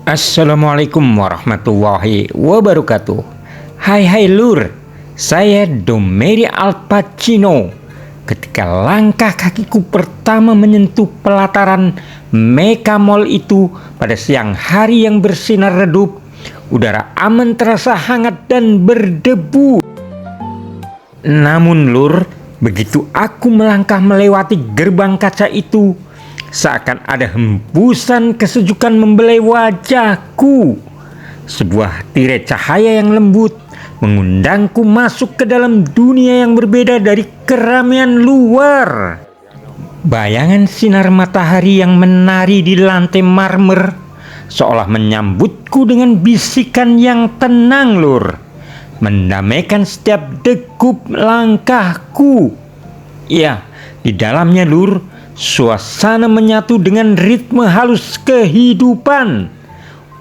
Assalamualaikum warahmatullahi wabarakatuh. Hai Lur, saya Domeri Al Pacino. Ketika langkah kakiku pertama menyentuh pelataran Mega Mall itu pada siang hari yang bersinar redup, udara aman terasa hangat dan berdebu. Namun Lur, begitu aku melangkah melewati gerbang kaca itu, seakan ada hembusan kesejukan membelai wajahku. Sebuah tirai cahaya yang lembut mengundangku masuk ke dalam dunia yang berbeda dari keramaian luar. Bayangan sinar matahari yang menari di lantai marmer seolah menyambutku dengan bisikan yang tenang Lur, mendamaikan setiap degup langkahku. Ya, di dalamnya Lur, suasana menyatu dengan ritme halus kehidupan.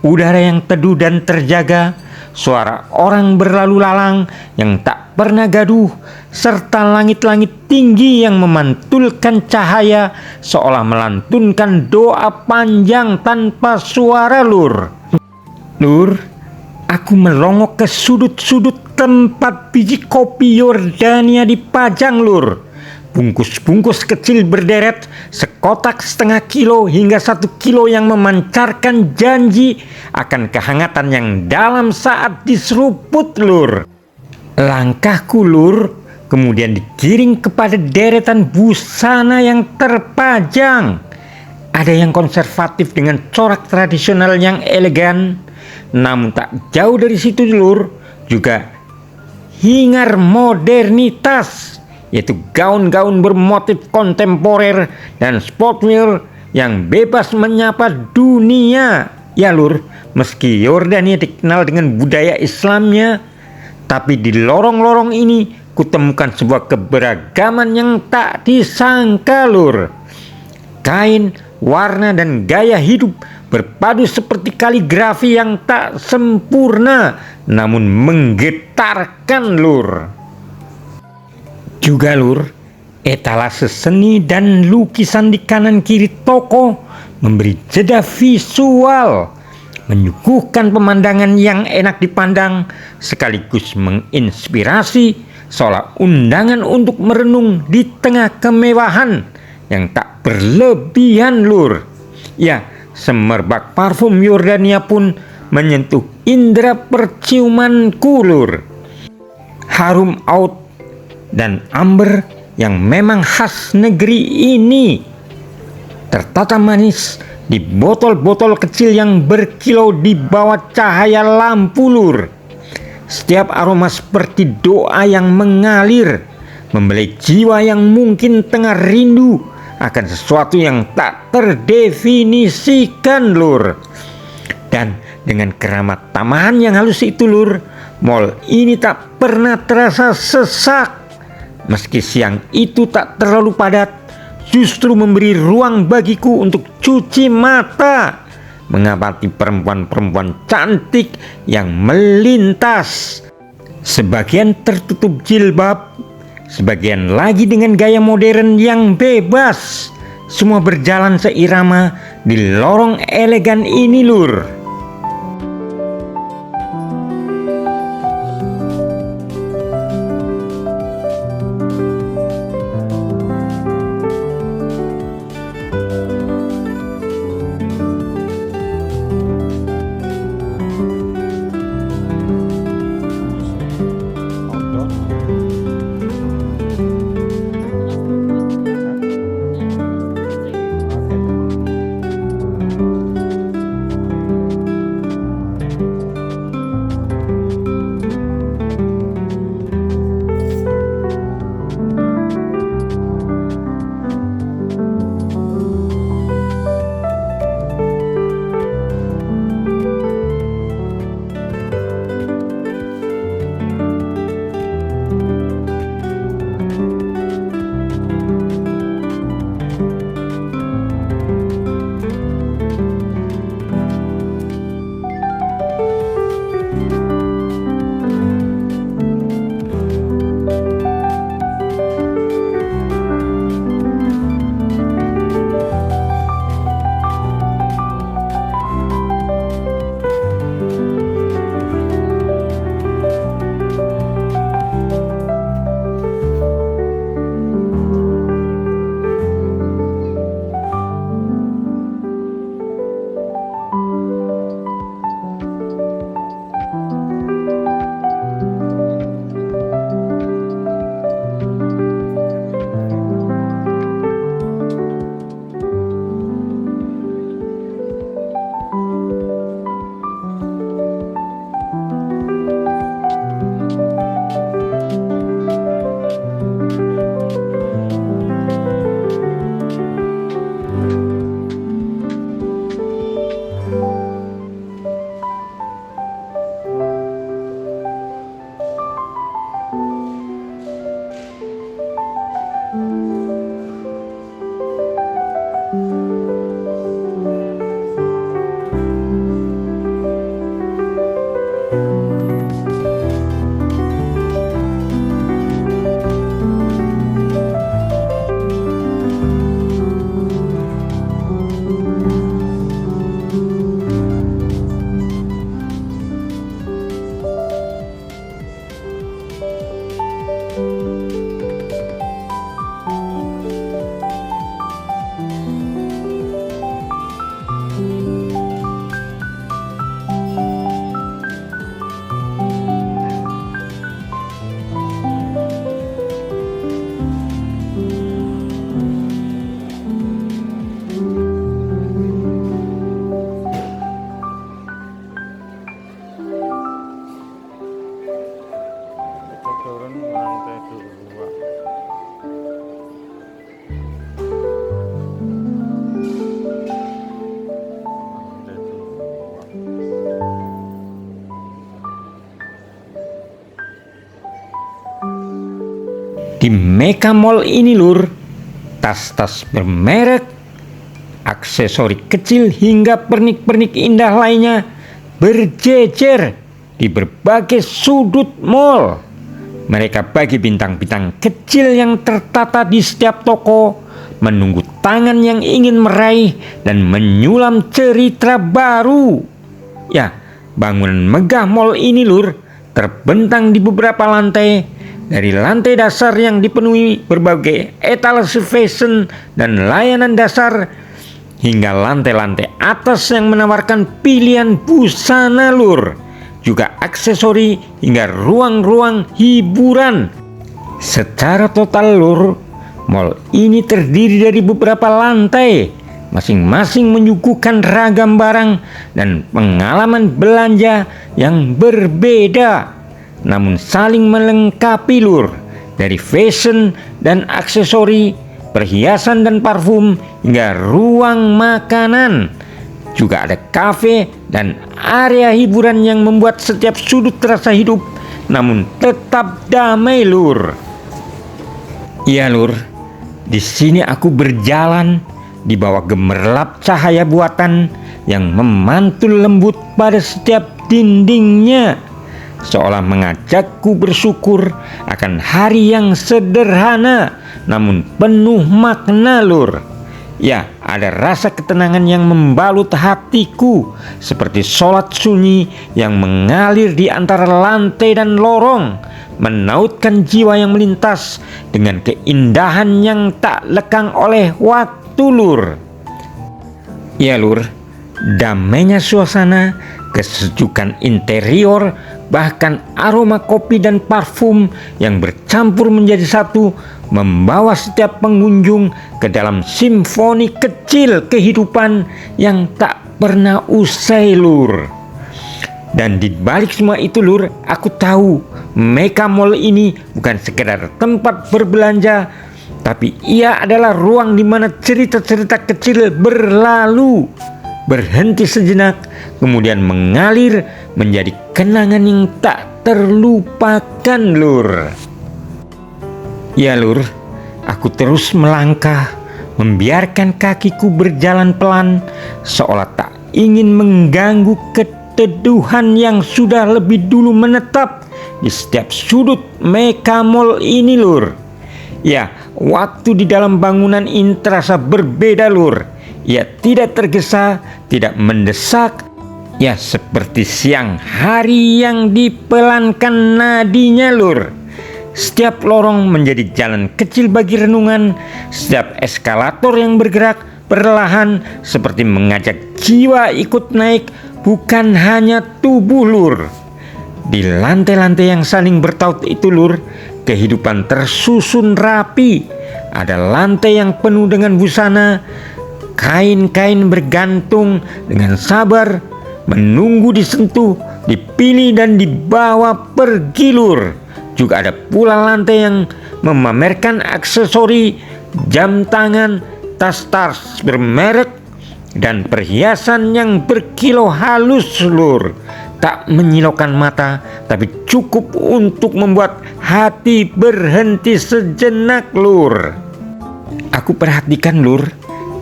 Udara yang teduh dan terjaga, suara orang berlalu lalang yang tak pernah gaduh, serta langit-langit tinggi yang memantulkan cahaya seolah melantunkan doa panjang tanpa suara Lur. Aku merongok ke sudut-sudut tempat biji kopi Yordania dipajang Lur. Bungkus-bungkus kecil berderet sekotak setengah kilo hingga 1 kilo yang memancarkan janji akan kehangatan yang dalam saat diseruput Lur. Langkahku Lur kemudian digiring kepada deretan busana yang terpajang. Ada yang konservatif dengan corak tradisional yang elegan, namun tak jauh dari situ Lur juga hingar modernitas, yaitu gaun-gaun bermotif kontemporer dan sportswear yang bebas menyapa dunia. Ya Lur, meski Yordania dikenal dengan budaya Islamnya, tapi di lorong-lorong ini kutemukan sebuah keberagaman yang tak disangka Lur. Kain, warna dan gaya hidup berpadu seperti kaligrafi yang tak sempurna namun menggetarkan Lur. Juga Lur, etalase seni dan lukisan di kanan kiri toko memberi jeda visual, menyuguhkan pemandangan yang enak dipandang sekaligus menginspirasi, seolah undangan untuk merenung di tengah kemewahan yang tak berlebihan Lur. Ya, semerbak parfum Yordania pun menyentuh indera perciumanku Lur. Harum oud dan amber yang memang khas negeri ini tertata manis di botol-botol kecil yang berkilau di bawah cahaya lampu Lur. Setiap aroma seperti doa yang mengalir, membelai jiwa yang mungkin tengah rindu akan sesuatu yang tak terdefinisikan Lur. Dan dengan keramat tamahan yang halus itu Lur, mall ini tak pernah terasa sesak. Meski siang itu tak terlalu padat, justru memberi ruang bagiku untuk cuci mata, mengamati perempuan-perempuan cantik yang melintas. Sebagian tertutup jilbab, sebagian lagi dengan gaya modern yang bebas. Semua berjalan seirama di lorong elegan ini Lur. Di Mega Mall ini lur, tas-tas bermerek, aksesori kecil hingga pernik-pernik indah lainnya berjejer di berbagai sudut mall. Mereka bagi bintang-bintang kecil yang tertata di setiap toko, menunggu tangan yang ingin meraih dan menyulam cerita baru. Ya, bangunan megah mall ini lur, terbentang di beberapa lantai. Dari lantai dasar yang dipenuhi berbagai etalase fashion dan layanan dasar, hingga lantai-lantai atas yang menawarkan pilihan busana lur, juga aksesori hingga ruang-ruang hiburan. Secara total lur, mall ini terdiri dari beberapa lantai, masing-masing menyuguhkan ragam barang dan pengalaman belanja yang berbeda, namun saling melengkapi lur. Dari fashion dan aksesori, perhiasan dan parfum, hingga ruang makanan. Juga ada kafe dan area hiburan yang membuat setiap sudut terasa hidup, namun tetap damai lur. Iya lur, di sini aku berjalan di bawah gemerlap cahaya buatan yang memantul lembut pada setiap dindingnya, seolah mengajakku bersyukur akan hari yang sederhana namun penuh makna lur. Ya, ada rasa ketenangan yang membalut hatiku, seperti sholat sunyi yang mengalir di antara lantai dan lorong, menautkan jiwa yang melintas dengan keindahan yang tak lekang oleh waktu lur. Ya lur, damainya suasana, kesejukan interior, bahkan aroma kopi dan parfum yang bercampur menjadi satu, membawa setiap pengunjung ke dalam simfoni kecil kehidupan yang tak pernah usai lur. Dan di balik semua itu lur, aku tahu Mega Mall ini bukan sekedar tempat berbelanja, tapi ia adalah ruang di mana cerita-cerita kecil berlalu, berhenti sejenak, kemudian mengalir menjadi kenangan yang tak terlupakan lur. Ya lur, aku terus melangkah, membiarkan kakiku berjalan pelan, seolah tak ingin mengganggu keteduhan yang sudah lebih dulu menetap di setiap sudut Mega Mall ini lur. Ya, waktu di dalam bangunan ini terasa berbeda lur. Ia tidak tergesa, tidak mendesak. Ya, seperti siang hari yang dipelankan nadinya lur. Setiap lorong menjadi jalan kecil bagi renungan. Setiap eskalator yang bergerak perlahan seperti mengajak jiwa ikut naik, bukan hanya tubuh lur. Di lantai-lantai yang saling bertaut itu lur, kehidupan tersusun rapi. Ada lantai yang penuh dengan busana, kain-kain bergantung dengan sabar, menunggu disentuh, dipilih dan dibawa pergi lur. Juga ada pula lantai yang memamerkan aksesori, jam tangan, tas-tas bermerek, dan perhiasan yang berkilau halus lur. Tak menyilaukan mata, tapi cukup untuk membuat hati berhenti sejenak lur. Aku perhatikan lur,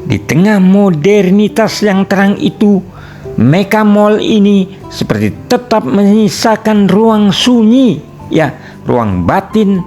di tengah modernitas yang terang itu, Mega Mall ini seperti tetap menyisakan ruang sunyi, ya, ruang batin,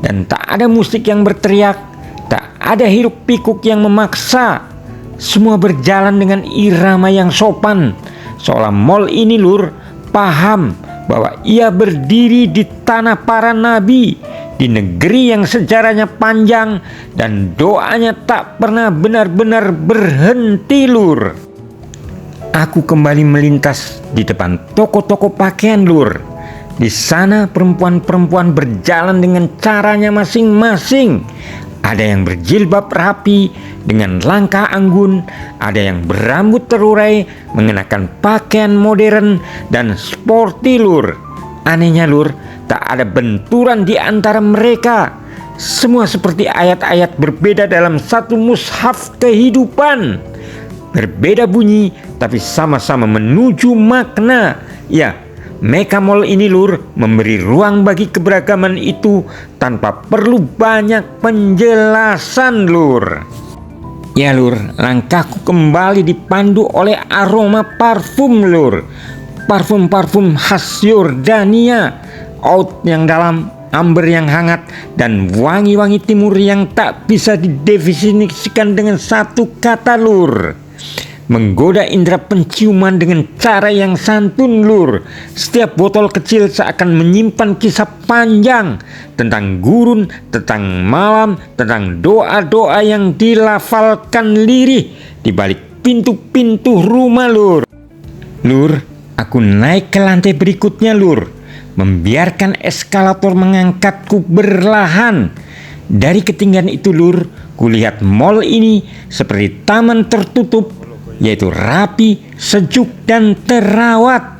dan tak ada musik yang berteriak, tak ada hiruk pikuk yang memaksa. Semua berjalan dengan irama yang sopan, seolah mall ini lur paham bahwa ia berdiri di tanah para nabi, di negeri yang sejarahnya panjang dan doanya tak pernah benar-benar berhenti lur. Aku kembali melintas di depan toko-toko pakaian lur. Di sana perempuan-perempuan berjalan dengan caranya masing-masing. Ada yang berjilbab rapi dengan langkah anggun, ada yang berambut terurai mengenakan pakaian modern dan sporty lur. Anehnya lur, tak ada benturan di antara mereka. Semua seperti ayat-ayat berbeda dalam satu mushaf kehidupan. Berbeda bunyi tapi sama-sama menuju makna. Ya, Mega Mall ini lur memberi ruang bagi keberagaman itu tanpa perlu banyak penjelasan lur. Ya lur, langkahku kembali dipandu oleh aroma parfum lur. Parfum-parfum khas Yordania, oud yang dalam, amber yang hangat, dan wangi-wangi timur yang tak bisa didefinisikan dengan satu kata lur. Menggoda indera penciuman dengan cara yang santun lur. Setiap botol kecil seakan menyimpan kisah panjang tentang gurun, tentang malam, tentang doa-doa yang dilafalkan lirih di balik pintu-pintu rumah lur. Lur, aku naik ke lantai berikutnya lur, membiarkan eskalator mengangkatku berlahan. Dari ketinggian itu lur, kulihat mall ini seperti taman tertutup, yaitu rapi, sejuk, dan terawat.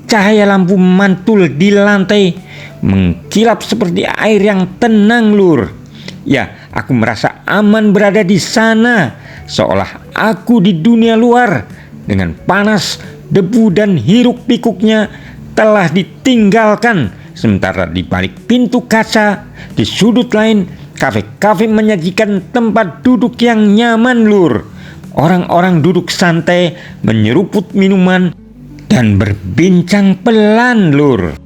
Cahaya lampu mantul di lantai mengkilap seperti air yang tenang lur. Ya, aku merasa aman berada di sana, seolah aku di dunia luar dengan panas, debu, dan hiruk pikuknya telah ditinggalkan. Sementara di balik pintu kaca, di sudut lain, kafe-kafe menyajikan tempat duduk yang nyaman lur. Orang-orang duduk santai, menyeruput minuman, dan berbincang pelan lur.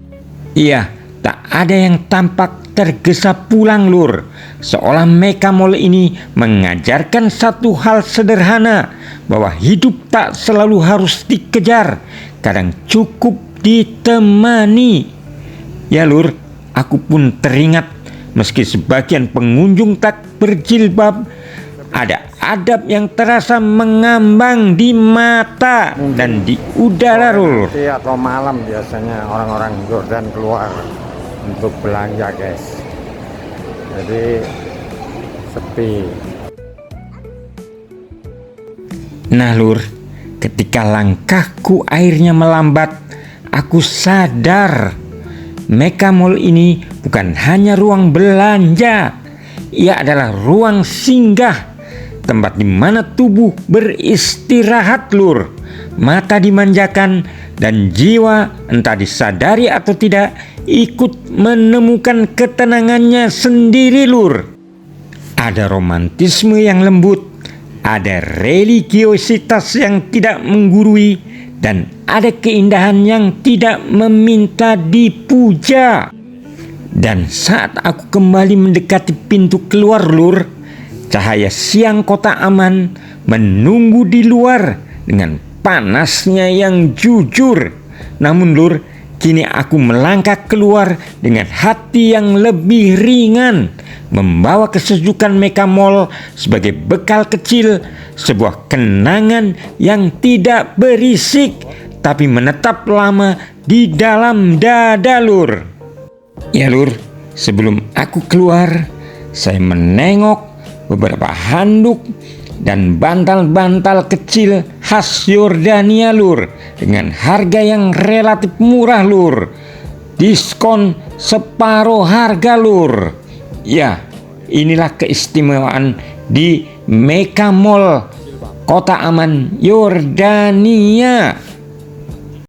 Iya, tak ada yang tampak tergesa pulang lur. Seolah Mega Mall ini mengajarkan satu hal sederhana, bahwa hidup tak selalu harus dikejar, kadang cukup ditemani. Ya lur, aku pun teringat meski sebagian pengunjung tak berjilbab, ada adab yang terasa mengambang di mata dan di udara lur. Atau malam biasanya orang-orang Jordan keluar untuk belanja guys, jadi sepi. Nah lur, ketika langkahku akhirnya melambat, aku sadar Mega Mall ini bukan hanya ruang belanja, ia adalah ruang singgah, tempat di mana tubuh beristirahat lur, mata dimanjakan, dan jiwa entah disadari atau tidak ikut menemukan ketenangannya sendiri lur. Ada romantisme yang lembut, ada religiositas yang tidak menggurui, dan ada keindahan yang tidak meminta dipuja. Dan saat aku kembali mendekati pintu keluar lur, cahaya siang kota aman menunggu di luar dengan panasnya yang jujur. Namun lur, kini aku melangkah keluar dengan hati yang lebih ringan, membawa kesejukan Mega Mall sebagai bekal kecil, sebuah kenangan yang tidak berisik tapi menetap lama di dalam dada lur. Ya lur, sebelum aku keluar, saya menengok beberapa handuk dan bantal-bantal kecil khas Yordania lur, dengan harga yang relatif murah lur, diskon separuh harga lur. Ya, inilah keistimewaan di Mega Mall Kota Aman Yordania.